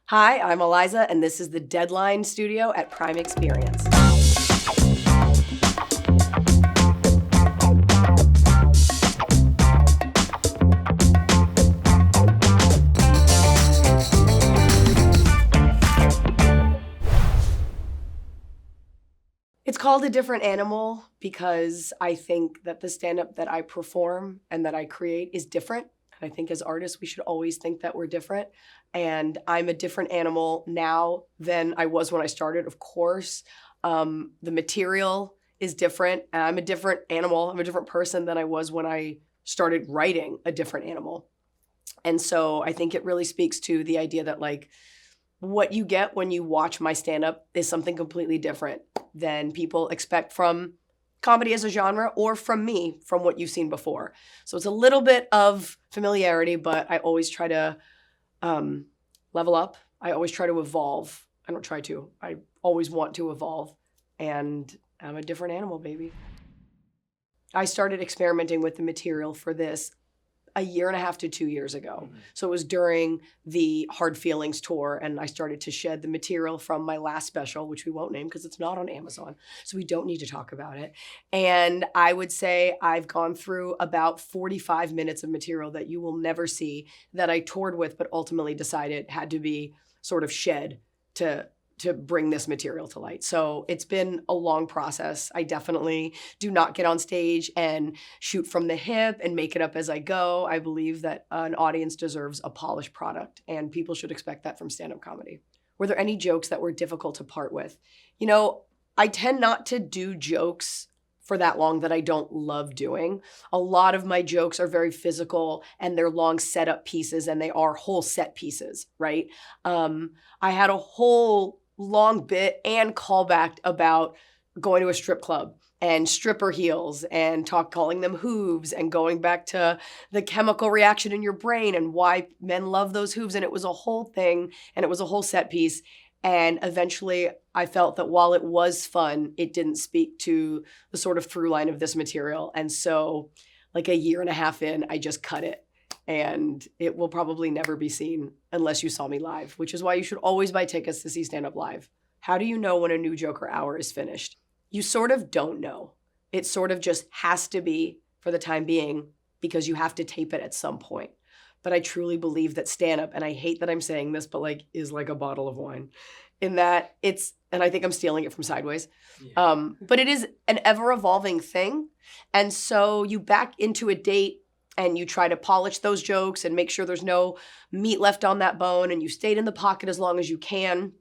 Hi, I'm Iliza, and this is the Deadline Studio at Prime Experience. It's called A Different Animal because I think that the stand-up that I perform and that I create is different. And I think as artists, we should always think that we're different. And I'm a different animal now than I was when I started, of course. The material is different. And I'm a different animal. I'm a different person than I was when I started writing A Different Animal. And so I think it really speaks to the idea that like what you get when you watch my stand-up is something completely different than people expect from comedy as a genre or from me, from what you've seen before. So it's a little bit of familiarity, but I always try to level up. I always try to evolve. I always want to evolve. And I'm a different animal, baby. I started experimenting with the material for this a year and a half to 2 years ago. Mm-hmm. So it was during the Hard Feelings tour, and I started to shed the material from my last special, which we won't name because it's not on Amazon, so we don't need to talk about it. And I would say I've gone through about 45 minutes of material that you will never see that I toured with, but ultimately decided had to be sort of shed to bring this material to light. So it's been a long process. I definitely do not get on stage and shoot from the hip and make it up as I go. I believe that an audience deserves a polished product, and people should expect that from stand-up comedy. Were there any jokes that were difficult to part with? You know, I tend not to do jokes for that long that I don't love doing. A lot of my jokes are very physical and they're long setup pieces, and they are whole set pieces, right? I had a whole long bit and callback about going to a strip club and stripper heels and calling them hooves and going back to the chemical reaction in your brain and why men love those hooves. And it was a whole thing, and it was a whole set piece. And eventually I felt that while it was fun, it didn't speak to the sort of through line of this material. And so like a year and a half in, I just cut it. And it will probably never be seen unless you saw me live, which is why you should always buy tickets to see stand-up live. How do you know when a new joke or hour is finished? You sort of don't know. It sort of just has to be for the time being because you have to tape it at some point. But I truly believe that stand-up, and I hate that I'm saying this, but like is like a bottle of wine in that it's, and I think I'm stealing it from Sideways, but it is an ever-evolving thing. And so you back into a date and you try to polish those jokes and make sure there's no meat left on that bone, and you stayed in the pocket as long as you can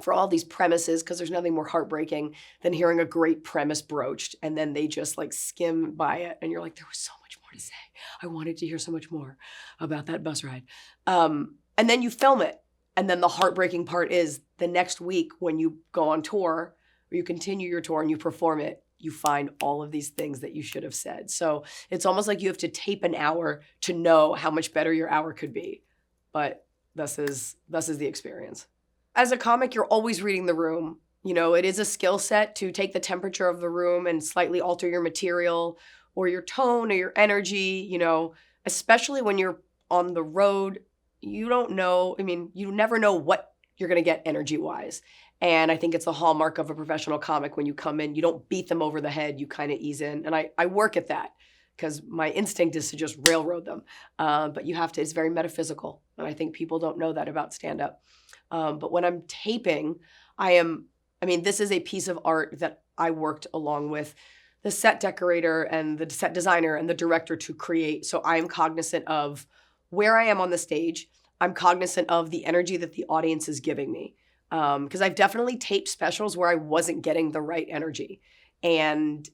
for all these premises, because there's nothing more heartbreaking than hearing a great premise broached and then they just like skim by it and you're like, there was so much more to say. I wanted to hear so much more about that bus ride. And then you film it. And then the heartbreaking part is the next week when you go on tour or you continue your tour and you perform it, you find all of these things that you should have said. So it's almost like you have to tape an hour to know how much better your hour could be. But this is the experience. As a comic, you're always reading the room. You know, it is a skill set to take the temperature of the room and slightly alter your material or your tone or your energy, you know, especially when you're on the road. You don't know, you never know what you're going to get energy-wise. And I think it's the hallmark of a professional comic when you come in, you don't beat them over the head, you kind of ease in. And I work at that because my instinct is to just railroad them. But you have to, it's very metaphysical. And I think people don't know that about stand-up. But when I'm taping, this is a piece of art that I worked along with the set decorator and the set designer and the director to create. So I'm cognizant of where I am on the stage. I'm cognizant of the energy that the audience is giving me. Because I've definitely taped specials where I wasn't getting the right energy. And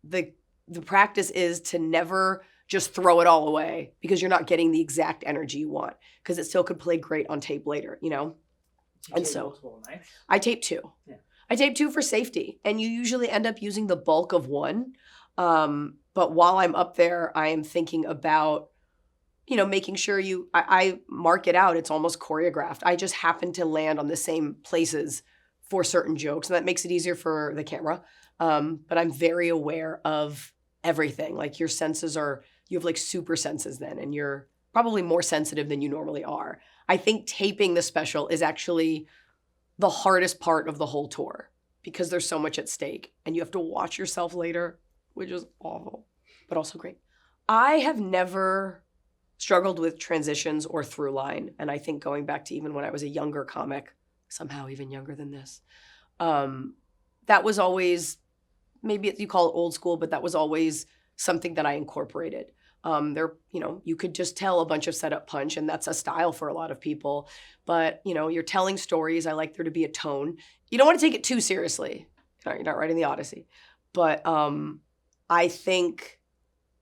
the practice is to never just throw it all away because you're not getting the exact energy you want, because it still could play great on tape later, you know? And so I tape 2. Yeah. I tape 2 for safety, and you usually end up using the bulk of 1. But while I'm up there, I am thinking about, you know, making sure I mark it out. It's almost choreographed. I just happen to land on the same places for certain jokes, and that makes it easier for the camera. But I'm very aware of everything. Like your senses you have like super senses then, and you're probably more sensitive than you normally are. I think taping the special is actually the hardest part of the whole tour because there's so much at stake and you have to watch yourself later, which is awful, but also great. I have never struggled with transitions or through line. And I think going back to even when I was a younger comic, somehow even younger than this, that was always, maybe you call it old school, but that was always something that I incorporated. You could just tell a bunch of setup punch, and that's a style for a lot of people. But, you're telling stories. I like there to be a tone. You don't want to take it too seriously. You're not writing the Odyssey. But I think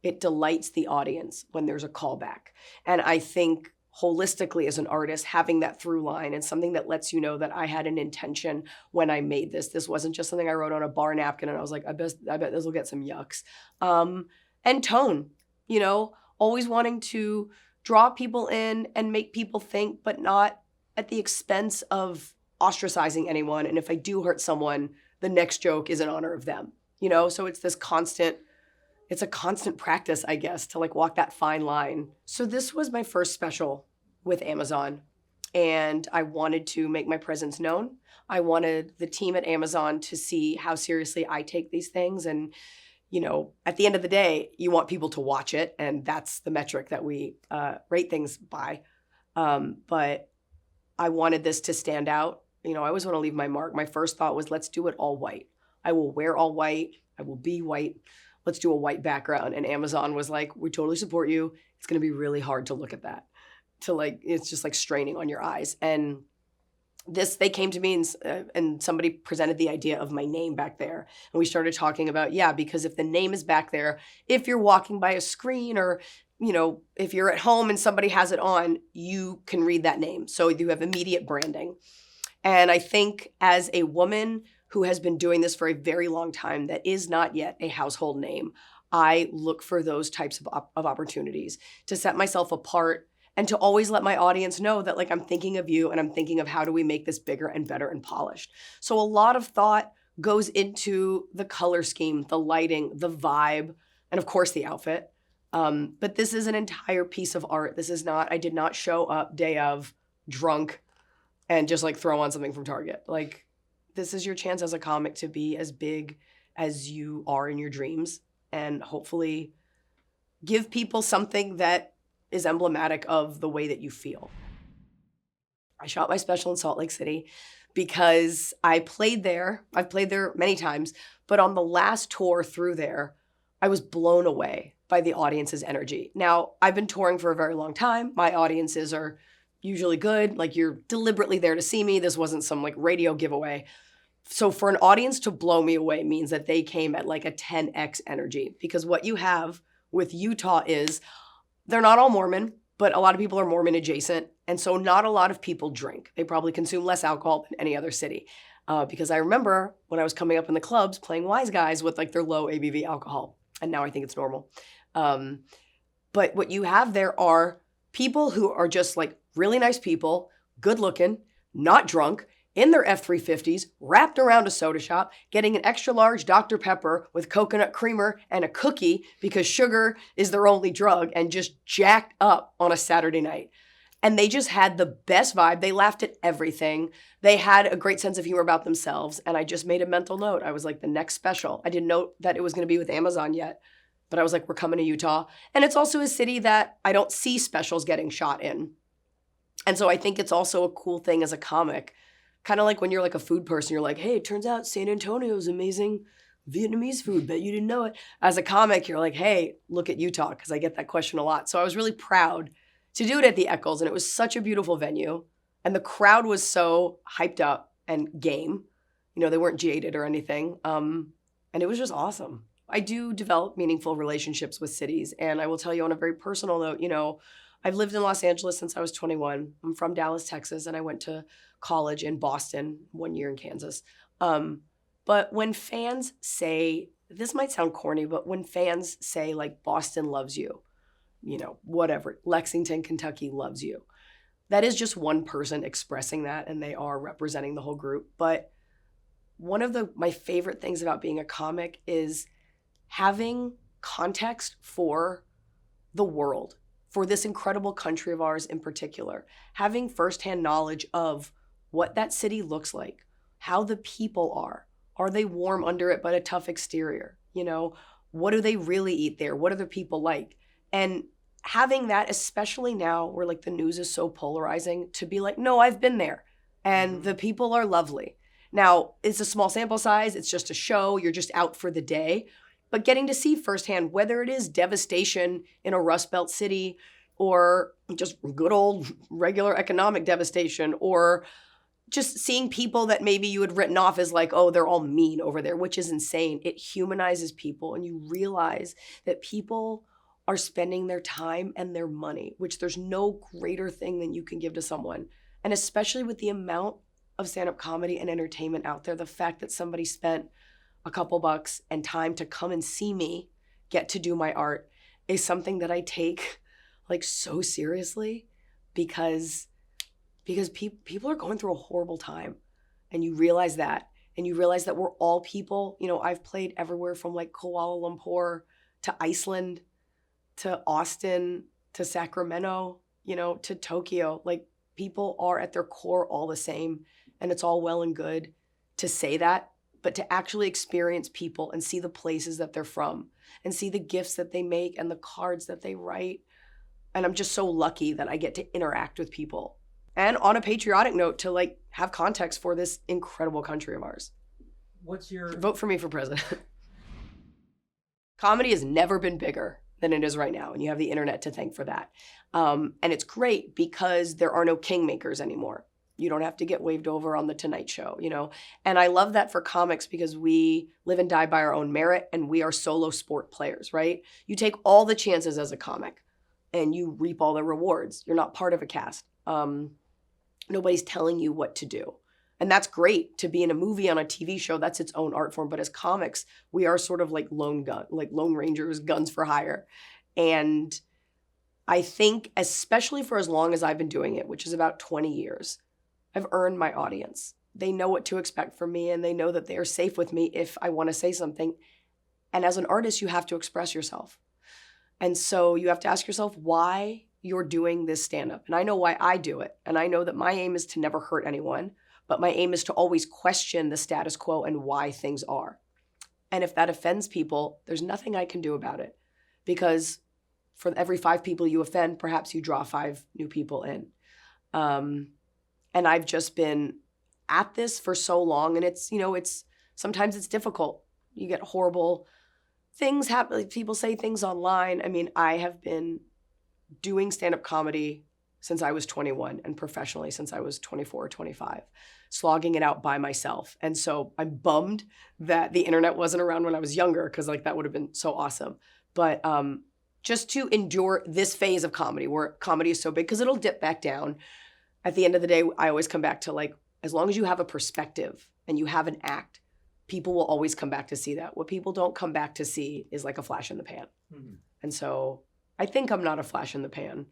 it delights the audience when there's a callback. And I think holistically as an artist, having that through line and something that lets you know that I had an intention when I made this. This wasn't just something I wrote on a bar napkin and I was like, I bet this will get some yucks. And tone. Always wanting to draw people in and make people think, but not at the expense of ostracizing anyone. And if I do hurt someone, the next joke is in honor of them, So it's a constant practice, I guess, to walk that fine line. So this was my first special with Amazon, and I wanted to make my presence known. I wanted the team at Amazon to see how seriously I take these things. And at the end of the day, you want people to watch it, and that's the metric that we rate things by. But I wanted this to stand out. I always want to leave my mark. My first thought was, let's do it all white. I will wear all white. I will be white. Let's do a white background. And Amazon was like, we totally support you. It's going to be really hard to look at that. It's just straining on your eyes. And they came to me and somebody presented the idea of my name back there. And we started talking about, because if the name is back there, if you're walking by a screen or, if you're at home and somebody has it on, you can read that name. So you have immediate branding. And I think as a woman who has been doing this for a very long time that is not yet a household name, I look for those types of opportunities to set myself apart and to always let my audience know that I'm thinking of you and I'm thinking of how do we make this bigger and better and polished. So a lot of thought goes into the color scheme, the lighting, the vibe, and of course the outfit. But this is an entire piece of art. I did not show up day of drunk and just throw on something from Target. This is your chance as a comic to be as big as you are in your dreams and hopefully give people something that is emblematic of the way that you feel. I shot my special in Salt Lake City because I played there. I've played there many times, but on the last tour through there, I was blown away by the audience's energy. Now, I've been touring for a very long time. My audiences are usually good. You're deliberately there to see me. This wasn't some radio giveaway. So for an audience to blow me away means that they came at a 10x energy, because what you have with Utah is they're not all Mormon, but a lot of people are Mormon adjacent. And so not a lot of people drink. They probably consume less alcohol than any other city. Because I remember when I was coming up in the clubs playing wise guys with their low ABV alcohol. And now I think it's normal. But what you have there are people who are just really nice people, good looking, not drunk, in their F-350s, wrapped around a soda shop, getting an extra large Dr. Pepper with coconut creamer and a cookie because sugar is their only drug, and just jacked up on a Saturday night. And they just had the best vibe. They laughed at everything. They had a great sense of humor about themselves. And I just made a mental note. I was the next special. I didn't know that it was going to be with Amazon yet, but I was we're coming to Utah. And it's also a city that I don't see specials getting shot in. And so I think it's also a cool thing as a comic. Kind of when you're a food person, you're hey, it turns out San Antonio's amazing Vietnamese food. Bet you didn't know it. As a comic, you're hey, look at Utah, because I get that question a lot. So I was really proud to do it at the Eccles, and it was such a beautiful venue. And the crowd was so hyped up and game. They weren't jaded or anything. And it was just awesome. I do develop meaningful relationships with cities. And I will tell you on a very personal note, I've lived in Los Angeles since I was 21. I'm from Dallas, Texas, and I went to college in Boston, 1 year in Kansas. But when fans say, this might sound corny, but when fans say Boston loves you, whatever, Lexington, Kentucky loves you, that is just one person expressing that, and they are representing the whole group. But one of my favorite things about being a comic is having context for the world. for this incredible country of ours in particular, having firsthand knowledge of what that city looks like, how the people are they warm under it but a tough exterior? You know, what do they really eat there? What are the people like? And having that, especially now where like the news is so polarizing, to be like, no, I've been there and the people are lovely. Now, it's a small sample size. It's just a show. You're just out for the day. But getting to see firsthand, whether it is devastation in a Rust Belt city or just good old regular economic devastation, or just seeing people that maybe you had written off as like, oh, they're all mean over there, which is insane. It humanizes people, and you realize that people are spending their time and their money, which there's no greater thing than you can give to someone. And especially with the amount of stand-up comedy and entertainment out there, the fact that somebody spent a couple bucks and time to come and see me get to do my art is something that I take like so seriously, because people are going through a horrible time, and you realize that, and you realize that we're all people. You know, I've played everywhere from like Kuala Lumpur to Iceland to Austin to Sacramento, you know, to Tokyo. Like, people are at their core all the same, and it's all well and good to say that, but to actually experience people and see the places that they're from and see the gifts that they make and the cards that they write. And I'm just so lucky that I get to interact with people. And on a patriotic note, to like have context for this incredible country of ours. What's your... Vote for me for president. Comedy has never been bigger than it is right now, and you have the internet to thank for that. And it's great because there are no kingmakers anymore. You don't have to get waved over on the Tonight Show, you know? And I love that for comics, because we live and die by our own merit, and we are solo sport players, right? You take all the chances as a comic and you reap all the rewards. You're not part of a cast. Nobody's telling you what to do. And that's great to be in a movie, on a TV show. That's its own art form. But as comics, we are sort of like lone rangers, guns for hire. And I think, especially for as long as I've been doing it, which is about 20 years, I've earned my audience. They know what to expect from me, and they know that they are safe with me if I want to say something. And as an artist, you have to express yourself. And so you have to ask yourself why you're doing this stand-up. And I know why I do it. And I know that my aim is to never hurt anyone, but my aim is to always question the status quo and why things are. And if that offends people, there's nothing I can do about it, because for every 5 people you offend, perhaps you draw 5 new people in. And I've just been at this for so long, and it's, you know, sometimes it's difficult. You get horrible things happen. People say things online. I mean, I have been doing stand-up comedy since I was 21, and professionally since I was 24 or 25, slogging it out by myself. And so I'm bummed that the internet wasn't around when I was younger, because like that would have been so awesome. But just to endure this phase of comedy, where comedy is so big, because it'll dip back down. At the end of the day, I always come back to, like, as long as you have a perspective and you have an act, people will always come back to see that. What people don't come back to see is like a flash in the pan. Mm-hmm. And so I think I'm not a flash in the pan.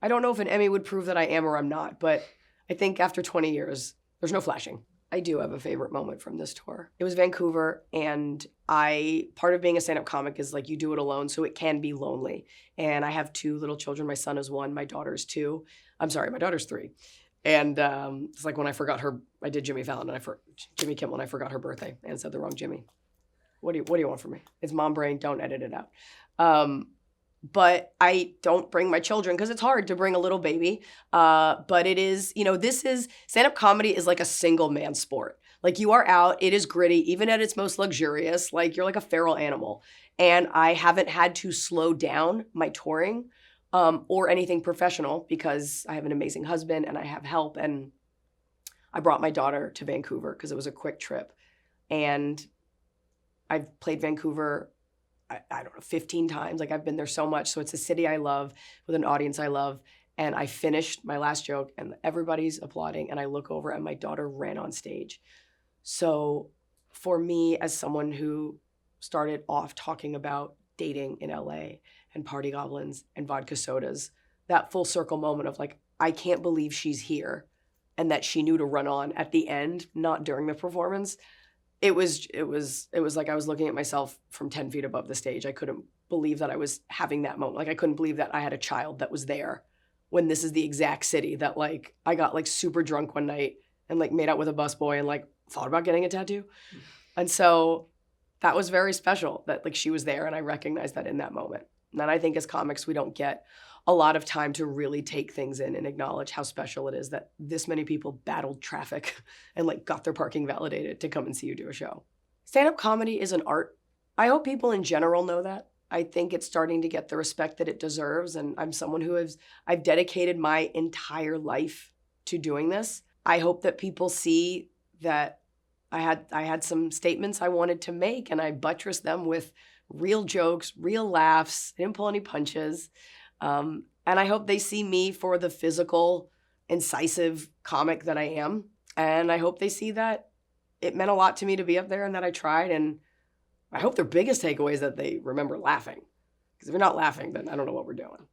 I don't know if an Emmy would prove that I am or I'm not, but I think after 20 years, there's no flashing. I do have a favorite moment from this tour. It was Vancouver, and part of being a stand-up comic is like you do it alone, so it can be lonely. And I have 2 little children. My son is 1, my daughter's 2. I'm sorry, my daughter's 3. And it's like when I forgot her, I did Jimmy Fallon and Jimmy Kimmel, and I forgot her birthday and said the wrong Jimmy. What do you want from me? It's mom brain, don't edit it out. But I don't bring my children because it's hard to bring a little baby. But it is, you know, stand-up comedy is like a single man sport. Like, you are out, it is gritty, even at its most luxurious, like you're like a feral animal. And I haven't had to slow down my touring or anything professional, because I have an amazing husband and I have help. And I brought my daughter to Vancouver because it was a quick trip. And I've played Vancouver, I don't know, 15 times. Like, I've been there so much. So it's a city I love with an audience I love. And I finished my last joke and everybody's applauding, and I look over and my daughter ran on stage. So for me, as someone who started off talking about dating in LA and party goblins and vodka sodas, that full circle moment of like, I can't believe she's here, and that she knew to run on at the end, not during the performance. It was like I was looking at myself from 10 feet above the stage. I couldn't believe that I was having that moment. Like, I couldn't believe that I had a child that was there when this is the exact city that, like, I got, like, super drunk one night and, like, made out with a busboy and, like, thought about getting a tattoo. And so that was very special that, like, she was there, and I recognized that in that moment. And I think as comics, we don't get a lot of time to really take things in and acknowledge how special it is that this many people battled traffic and, like, got their parking validated to come and see you do a show. Stand-up comedy is an art. I hope people in general know that. I think it's starting to get the respect that it deserves, and I'm someone who I've dedicated my entire life to doing this. I hope that people see that I had some statements I wanted to make, and I buttressed them with real jokes, real laughs. I didn't pull any punches. And I hope they see me for the physical, incisive comic that I am. And I hope they see that it meant a lot to me to be up there and that I tried. And I hope their biggest takeaway is that they remember laughing. Because if you're not laughing, then I don't know what we're doing.